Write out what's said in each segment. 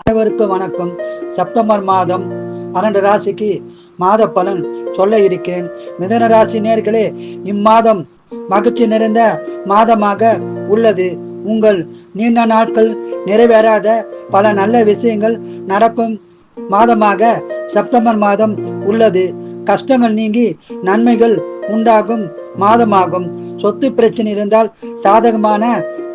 அனைவருக்கும் வணக்கம். செப்டம்பர் மாதம் 12 ராசிக்கு மாத பலன் சொல்ல இருக்கிறேன். மிதன ராசி நேர்களே, இம்மாதம் மகிழ்ச்சி நிறைந்த மாதமாக உள்ளது. உங்கள் நீண்ட நாட்கள் நிறைவேறாத பல நல்ல விஷயங்கள் நடக்கும் மாதமாக செப்டம்பர் மாதம் உள்ளது. கஷ்டங்கள் நீங்கி நன்மைகள் உண்டாகும் மாதமாகும். சொத்து பிரச்சனை இருந்தால் சாதகமான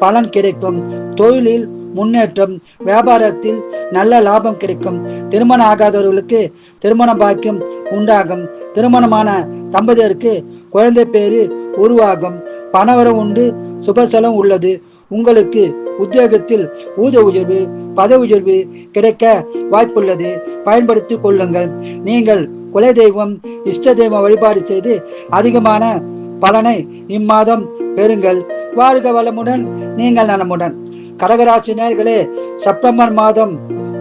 பலன் கிடைக்கும். தொழிலில் முன்னேற்றம், வியாபாரத்தில் நல்ல லாபம் கிடைக்கும். திருமணம் ஆகாதவர்களுக்கு திருமண பாக்கியம் உண்டாகும். திருமணமான தம்பதியருக்கு குழந்தை பேரு உருவாகும். பணவரம் உண்டு, சுபசலம் உள்ளது. உங்களுக்கு உத்தியோகத்தில் ஊதிய உயர்வு, பதவி உயர்வு கிடைக்க வாய்ப்புள்ளது. பயன்படுத்திக் கொள்ளுங்கள். நீங்கள் குல தெய்வம், இஷ்ட தெய்வம் வழிபாடு செய்து அதிகமான பலனை இம்மாதம் பெறுங்கள். வாழ்க வளமுடன், நீங்கள் நலமுடன். கடகராசி நேயர்களே, செப்டம்பர் மாதம்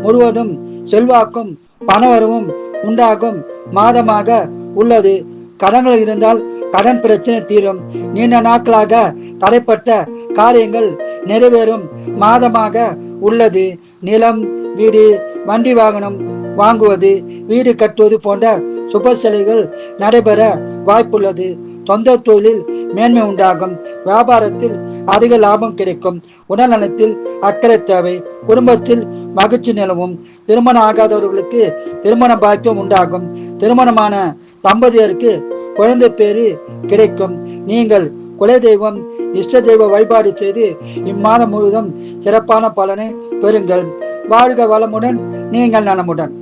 முழுவதும் செல்வாக்கும் பணவரவும் உண்டாகும் மாதமாக உள்ளது. கடன்கள் இருந்தால் கடன் பிரச்சனை தீரும். நீண்ட நாட்களாக தடைப்பட்ட காரியங்கள் நிறைவேறும் மாதமாக உள்ளது. நிலம், வீடு, வண்டி வாகனம் வாங்குவது, வீடு கட்டுவது போன்ற சுப செலவுகள் நடைபெற வாய்ப்புள்ளது. சொந்த தொழிலில் மேன்மை உண்டாகும். வியாபாரத்தில் அதிக லாபம் கிடைக்கும். உடல் நலத்தில் அக்கறை தேவை. குடும்பத்தில் மகிழ்ச்சி நிலவும். திருமணம் ஆகாதவர்களுக்கு திருமண பாக்கியம் உண்டாகும். திருமணமான தம்பதியருக்கு குழந்தை பேரு கிடைக்கும். நீங்கள் குல தெய்வம், இஷ்ட தெய்வ வழிபாடு செய்து இம்மாதம் முழுவதும் சிறப்பான பலனை பெறுங்கள். வாழ்க வளமுடன், நீங்கள் நலமுடன்.